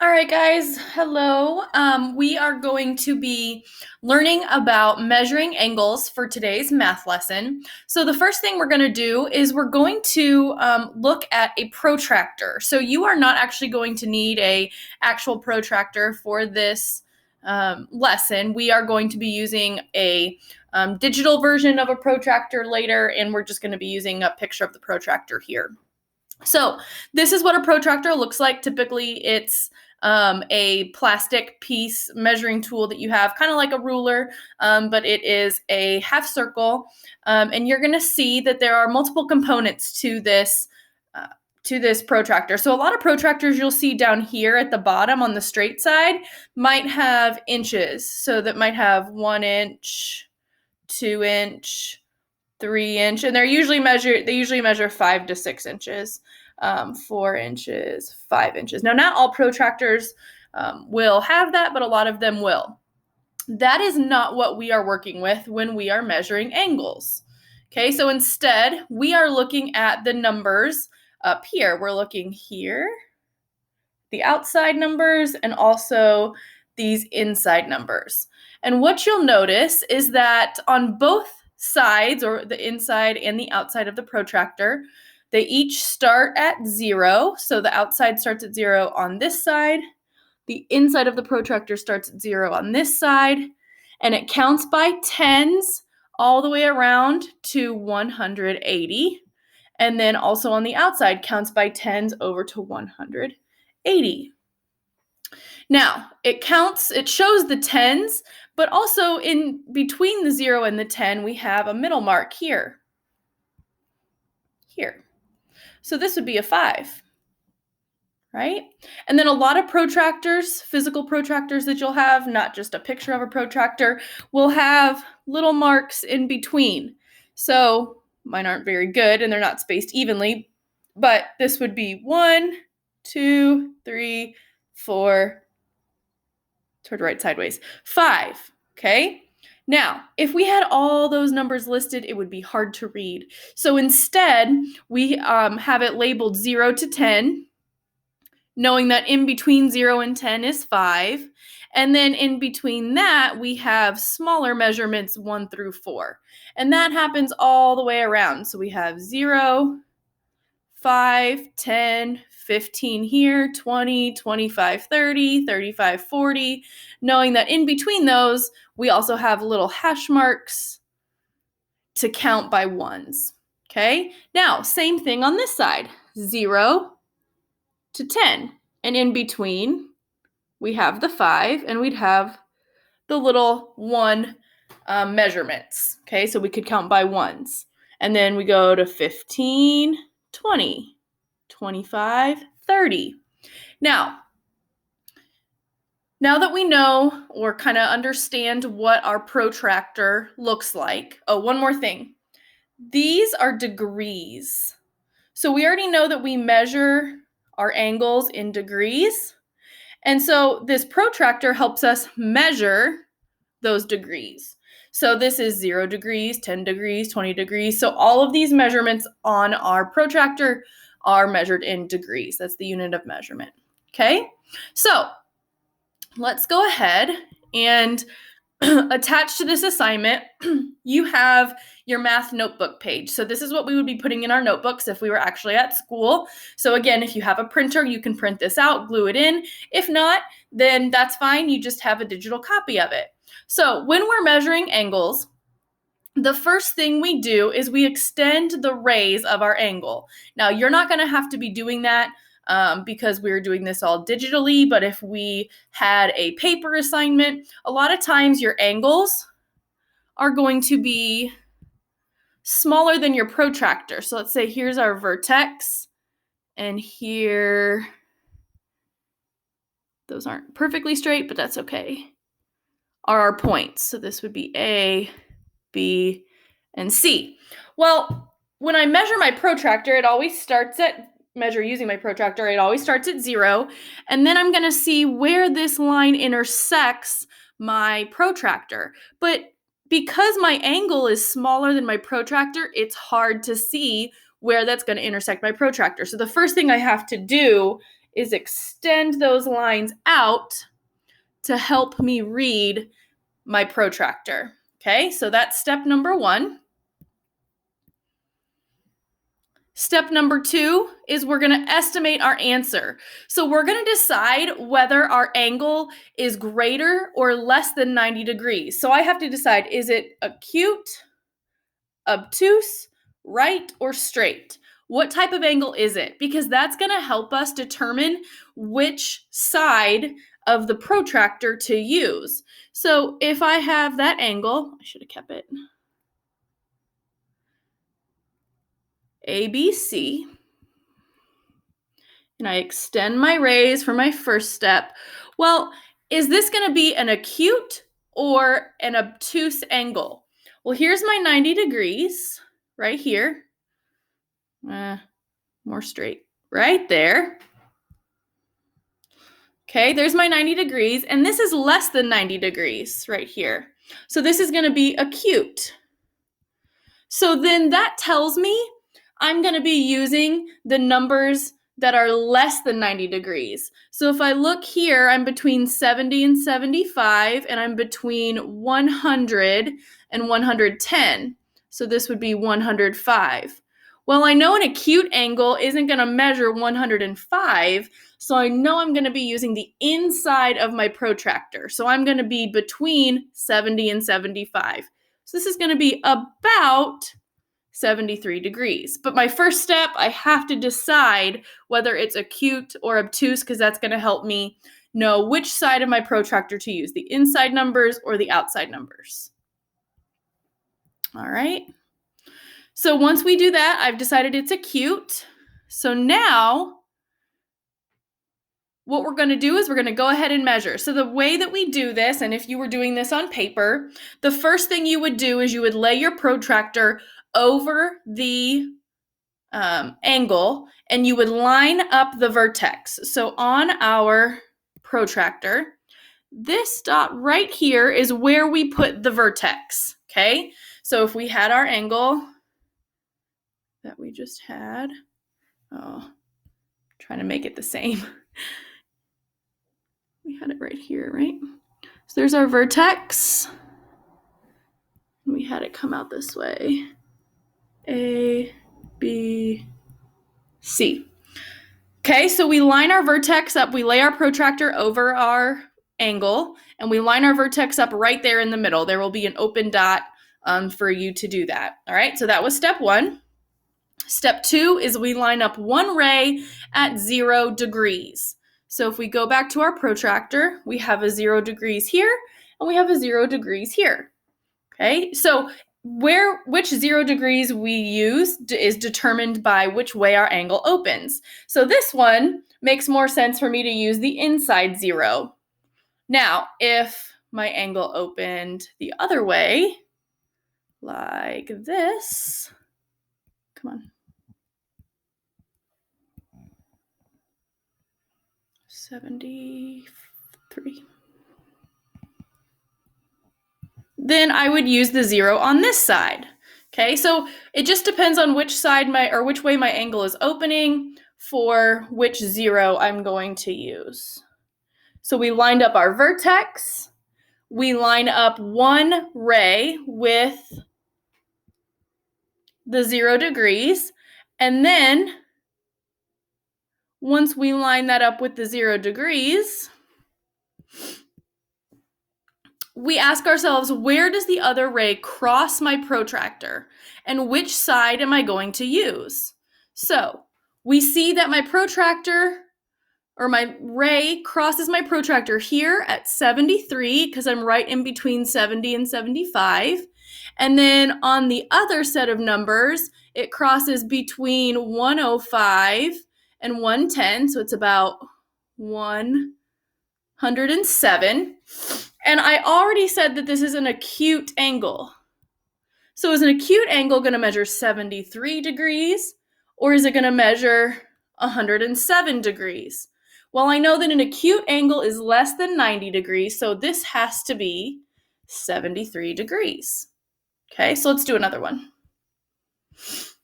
All right, guys. Hello. We are going to be learning about measuring angles for today's math lesson. So the first thing we're going to do is we're going to look at a protractor. So you are not actually going to need a actual protractor for this lesson. We are going to be using a digital version of a protractor later, and we're just going to be using a picture of the protractor here. So this is what a protractor looks like. Typically, it's a plastic piece measuring tool that you have, kind of like a ruler, but it is a half circle. And you're going to see that there are multiple components uh, to this protractor. So a lot of protractors you'll see down here at the bottom on the straight side might have inches. So that might have 1 inch, 2 inch, 3 inch, and they usually measure 5 to 6 inches, 4 inches, 5 inches. Now, not all protractors will have that, but a lot of them will. That is not what we are working with when we are measuring angles. Okay, so instead, we are looking at the numbers up here. We're looking here, the outside numbers, and also these inside numbers. And what you'll notice is that on both sides, or the inside and the outside of the protractor, they each start at 0. So the outside starts at 0 on this side. The inside of the protractor starts at 0 on this side. And it counts by tens all the way around to 180. And then also on the outside counts by tens over to 180. Now, it shows the tens, but also in between the 0 and the 10, we have a middle mark here. Here. So this would be a 5, right? And then a lot of protractors, physical protractors that you'll have, not just a picture of a protractor, will have little marks in between. So mine aren't very good and they're not spaced evenly, but this would be 1, 2, 3, 4, toward right sideways, 5, okay? Now, if we had all those numbers listed, it would be hard to read. So instead, we have it labeled 0 to 10, knowing that in between 0 and 10 is 5. And then in between that, we have smaller measurements 1 through 4. And that happens all the way around. So we have 0, 5, 10, 15 here, 20, 25, 30, 35, 40, knowing that in between those, we also have little hash marks to count by ones, okay? Now, same thing on this side, 0 to 10, and in between, we have the 5, and we'd have the little 1 measurements, okay? So we could count by ones. And then we go to 15, 20, 25, 30. Now that we know or kind of understand what our protractor looks like, one more thing. These are degrees. So we already know that we measure our angles in degrees. And so this protractor helps us measure those degrees. So this is 0 degrees, 10 degrees, 20 degrees. So all of these measurements on our protractor are measured in degrees. That's the unit of measurement. Okay, so let's go ahead and attached to this assignment, you have your math notebook page. So this is what we would be putting in our notebooks if we were actually at school. So again, if you have a printer, you can print this out, glue it in. If not, then that's fine. You just have a digital copy of it. So when we're measuring angles, the first thing we do is we extend the rays of our angle. Now, you're not going to have to be doing that because we're doing this all digitally, but if we had a paper assignment, a lot of times your angles are going to be smaller than your protractor. So let's say here's our vertex, and here, those aren't perfectly straight, but that's okay, are our points. So this would be A, B, and C. Well, when I measure my protractor, it always starts at using my protractor, it always starts at 0, and then I'm going to see where this line intersects my protractor. But because my angle is smaller than my protractor, it's hard to see where that's going to intersect my protractor. So the first thing I have to do is extend those lines out to help me read my protractor. Okay, so that's step number 1. Step number 2 is we're going to estimate our answer. So we're going to decide whether our angle is greater or less than 90 degrees. So I have to decide, is it acute, obtuse, right, or straight? What type of angle is it? Because that's going to help us determine which side of the protractor to use. So if I have that angle, I should have kept it, ABC, and I extend my rays for my first step, well, is this going to be an acute or an obtuse angle? Well, here's my 90 degrees right here. More straight right there. Okay, there's my 90 degrees, and this is less than 90 degrees right here. So this is going to be acute. So then that tells me I'm going to be using the numbers that are less than 90 degrees. So if I look here, I'm between 70 and 75, and I'm between 100 and 110. So this would be 105. Well, I know an acute angle isn't going to measure 105, so I know I'm going to be using the inside of my protractor. So I'm going to be between 70 and 75. So this is going to be about 73 degrees. But my first step, I have to decide whether it's acute or obtuse, because that's going to help me know which side of my protractor to use, the inside numbers or the outside numbers. All right. So once we do that, I've decided it's acute. So now what we're going to do is we're going to go ahead and measure. So the way that we do this, and if you were doing this on paper, the first thing you would do is you would lay your protractor over the angle, and you would line up the vertex. So on our protractor, this dot right here is where we put the vertex, okay? So if we had our angle that we just had, trying to make it the same. We had it right here, right? So there's our vertex. We had it come out this way. A, B, C. Okay, so we line our vertex up. We lay our protractor over our angle, and we line our vertex up right there in the middle. There will be an open dot for you to do that. All right, so that was step 1. Step 2 is we line up one ray at 0 degrees. So if we go back to our protractor, we have a 0 degrees here, and we have a 0 degrees here. Okay, so which 0 degrees we use is determined by which way our angle opens. So this one makes more sense for me to use the inside 0. Now, if my angle opened the other way, like this, come on, 73. Then I would use the 0 on this side. Okay, so it just depends on which side which way my angle is opening for which 0 I'm going to use. So we lined up our vertex. We line up one ray with the 0 degrees, and then once we line that up with the 0 degrees, we ask ourselves, where does the other ray cross my protractor, and which side am I going to use? So we see that my protractor, or my ray, crosses my protractor here at 73, because I'm right in between 70 and 75. And then on the other set of numbers, it crosses between 105 and 110, so it's about 107. And I already said that this is an acute angle. So is an acute angle going to measure 73 degrees, or is it going to measure 107 degrees? Well, I know that an acute angle is less than 90 degrees, so this has to be 73 degrees. Okay, so let's do another one. So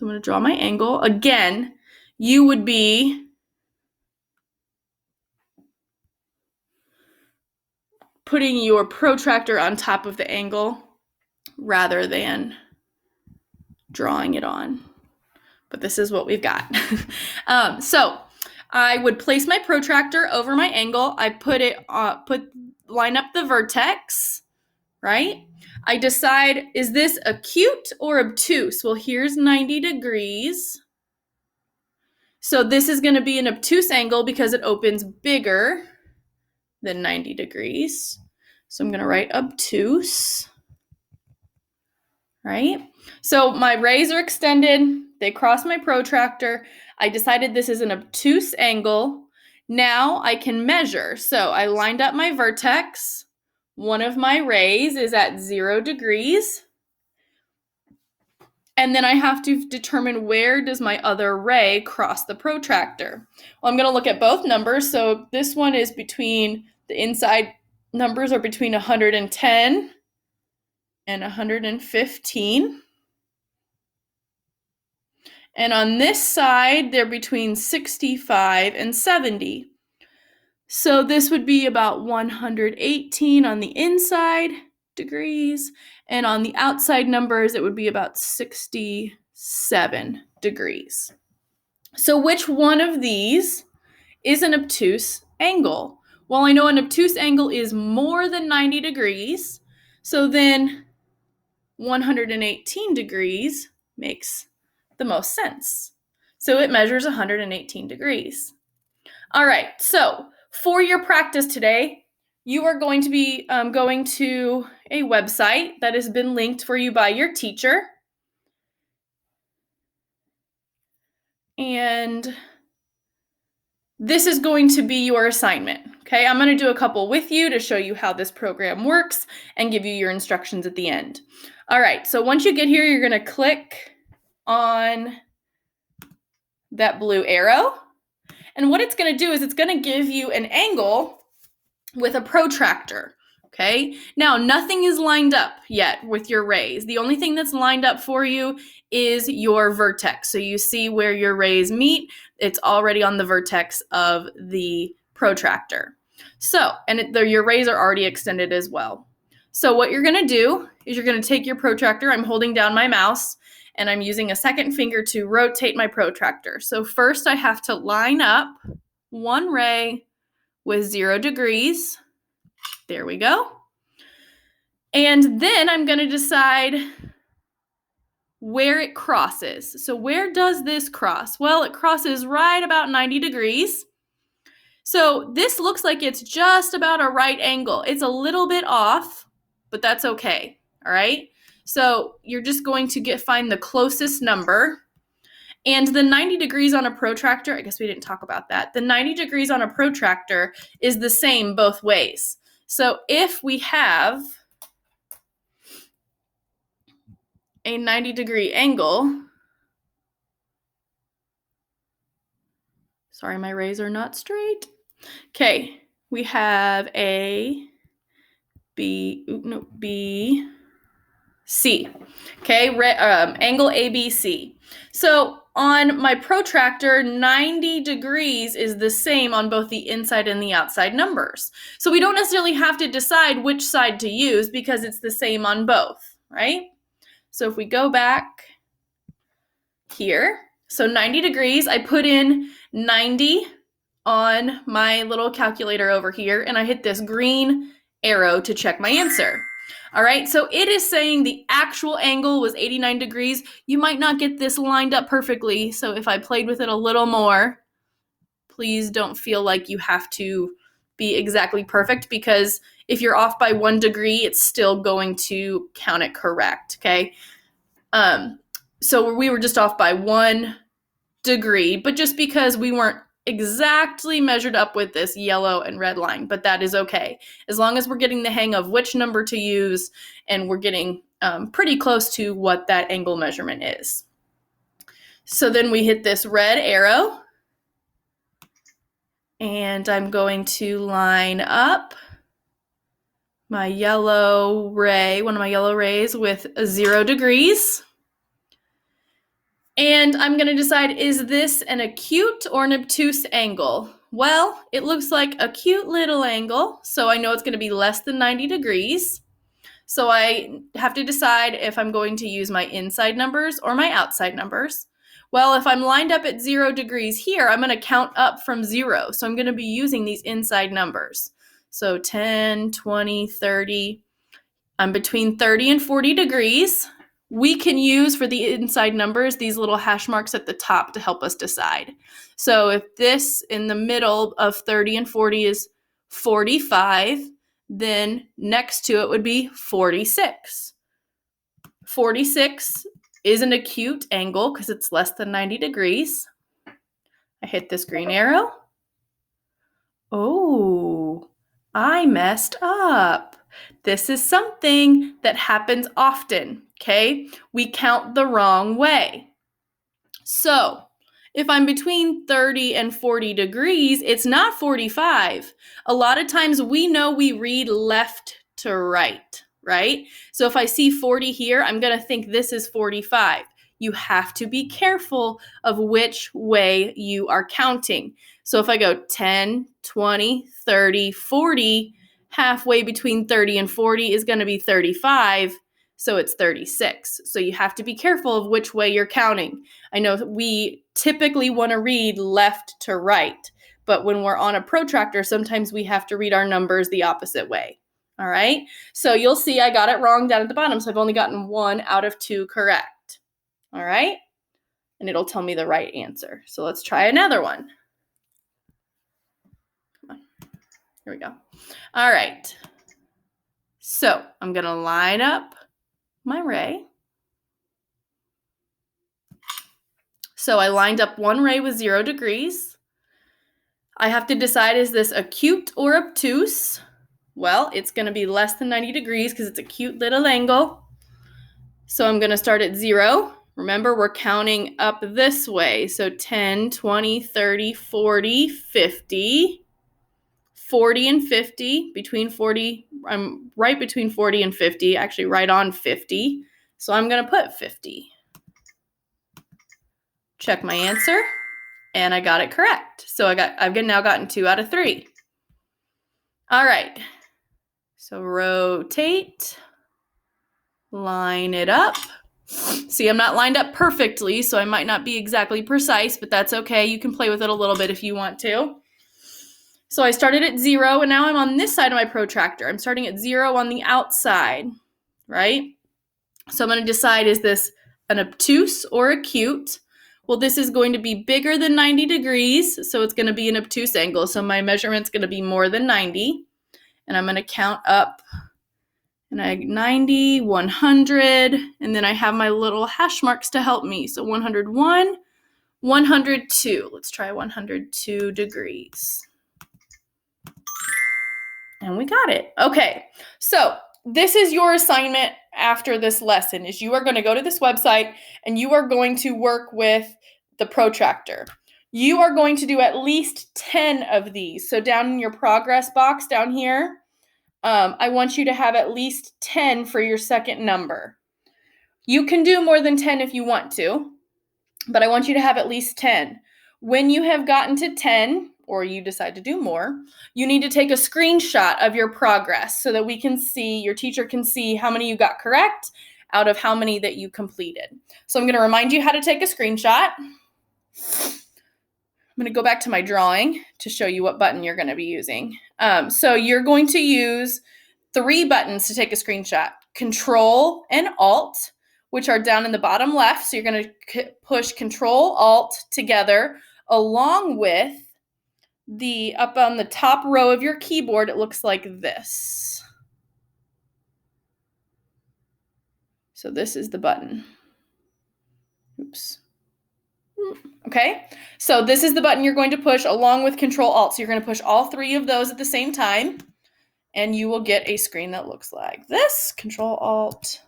I'm going to draw my angle. Again, you would be putting your protractor on top of the angle rather than drawing it on. But this is what we've got. So I would place my protractor over my angle. I line up the vertex, right? I decide, is this acute or obtuse? Well, here's 90 degrees. So this is going to be an obtuse angle because it opens bigger than 90 degrees. So I'm going to write obtuse, right? So my rays are extended. They cross my protractor. I decided this is an obtuse angle. Now I can measure. So I lined up my vertex. One of my rays is at 0 degrees. And then I have to determine where does my other ray cross the protractor. Well, I'm going to look at both numbers. So this one is between, the inside numbers are between 110 and 115. And on this side, they're between 65 and 70. So this would be about 118 on the inside degrees, and on the outside numbers, it would be about 67 degrees. So which one of these is an obtuse angle? Well, I know an obtuse angle is more than 90 degrees, so then 118 degrees makes the most sense. So it measures 118 degrees. All right, so for your practice today, you are going to be going to a website that has been linked for you by your teacher. And this is going to be your assignment, okay? I'm going to do a couple with you to show you how this program works and give you your instructions at the end. All right, so once you get here, you're going to click on that blue arrow. And what it's going to do is it's going to give you an angle with a protractor, okay? Now, nothing is lined up yet with your rays. The only thing that's lined up for you is your vertex. So you see where your rays meet. It's already on the vertex of the protractor. So, and your rays are already extended as well. So what you're going to do is you're going to take your protractor. I'm holding down my mouse, and I'm using a second finger to rotate my protractor. So first I have to line up one ray with 0 degrees. There we go. And then I'm going to decide where it crosses. So where does this cross? Well, it crosses right about 90 degrees. So this looks like it's just about a right angle. It's a little bit off, but that's okay. All right. So you're just going to find the closest number. And the 90 degrees on a protractor, I guess we didn't talk about that. The 90 degrees on a protractor is the same both ways. So if we have a 90-degree angle, sorry, my rays are not straight. Okay, we have B, C. Okay, angle ABC. So on my protractor, 90 degrees is the same on both the inside and the outside numbers. So we don't necessarily have to decide which side to use because it's the same on both, right? So if we go back here, so 90 degrees, I put in 90 on my little calculator over here, and I hit this green arrow to check my answer. All right, so it is saying the actual angle was 89 degrees. You might not get this lined up perfectly, so if I played with it a little more, please don't feel like you have to be exactly perfect, because if you're off by 1 degree, it's still going to count it correct, okay? So we were just off by 1 degree, but just because we weren't exactly measured up with this yellow and red line, but that is okay. As long as we're getting the hang of which number to use and we're getting pretty close to what that angle measurement is. So then we hit this red arrow, and I'm going to line up my yellow ray, one of my yellow rays, with 0 degrees. And I'm going to decide, is this an acute or an obtuse angle? Well, it looks like a cute little angle, so I know it's going to be less than 90 degrees. So I have to decide if I'm going to use my inside numbers or my outside numbers. Well, if I'm lined up at 0 degrees here, I'm going to count up from 0. So I'm going to be using these inside numbers. So 10, 20, 30. I'm between 30 and 40 degrees. We can use for the inside numbers these little hash marks at the top to help us decide. So if this in the middle of 30 and 40 is 45, then next to it would be 46. 46 is an acute angle because it's less than 90 degrees. I hit this green arrow. Oh, I messed up. This is something that happens often, okay? We count the wrong way. So, if I'm between 30 and 40 degrees, it's not 45. A lot of times we know we read left to right, right? So if I see 40 here, I'm going to think this is 45. You have to be careful of which way you are counting. So if I go 10, 20, 30, 40, halfway between 30 and 40 is going to be 35. So it's 36. So you have to be careful of which way you're counting. I know we typically want to read left to right, but when we're on a protractor, sometimes we have to read our numbers the opposite way. All right. So you'll see I got it wrong down at the bottom. So I've only gotten 1 out of 2 correct. All right. And it'll tell me the right answer. So let's try another one. Come on. Here we go. All right. So I'm going to line up my ray. So I lined up one ray with 0 degrees. I have to decide, is this acute or obtuse? Well, it's going to be less than 90 degrees because it's a cute little angle. So I'm going to start at 0. Remember, we're counting up this way. So 10, 20, 30, 40, 50. 40 and 50, between 40, I'm right between 40 and 50, actually right on 50. So I'm going to put 50. Check my answer, and I got it correct. So I've now gotten 2 out of 3. All right. So rotate, line it up. See, I'm not lined up perfectly, so I might not be exactly precise, but that's okay. You can play with it a little bit if you want to. So I started at 0, and now I'm on this side of my protractor. I'm starting at 0 on the outside, right? So I'm going to decide, is this an obtuse or acute? Well, this is going to be bigger than 90 degrees, so it's going to be an obtuse angle. So my measurement's going to be more than 90. And I'm going to count up, and I 90, 100, and then I have my little hash marks to help me. So 101, 102. Let's try 102 degrees. And we got it. Okay, so this is your assignment after this lesson, is you are going to go to this website and you are going to work with the protractor. You are going to do at least 10 of these. So down in your progress box down here, I want you to have at least 10 for your second number. You can do more than 10 if you want to, but I want you to have at least 10. When you have gotten to 10, or you decide to do more, you need to take a screenshot of your progress so that we can see, your teacher can see how many you got correct out of how many that you completed. So I'm going to remind you how to take a screenshot. I'm going to go back to my drawing to show you what button you're going to be using. So you're going to use 3 buttons to take a screenshot: Control and Alt, which are down in the bottom left. So you're going to push Control Alt together along with the up on the top row of your keyboard. It looks like this. So this is the button. Oops. Okay, so this is the button you're going to push along with Control Alt. So you're going to push all 3 of those at the same time, and you will get a screen that looks like this. Control Alt.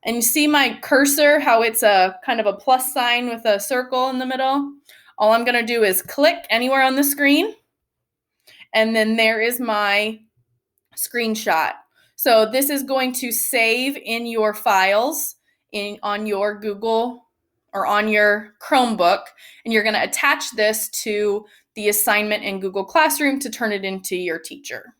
And you see my cursor, how it's a kind of a plus sign with a circle in the middle? All I'm going to do is click anywhere on the screen, and then there is my screenshot. So this is going to save in your files on your Google or on your Chromebook, and you're going to attach this to the assignment in Google Classroom to turn it into your teacher.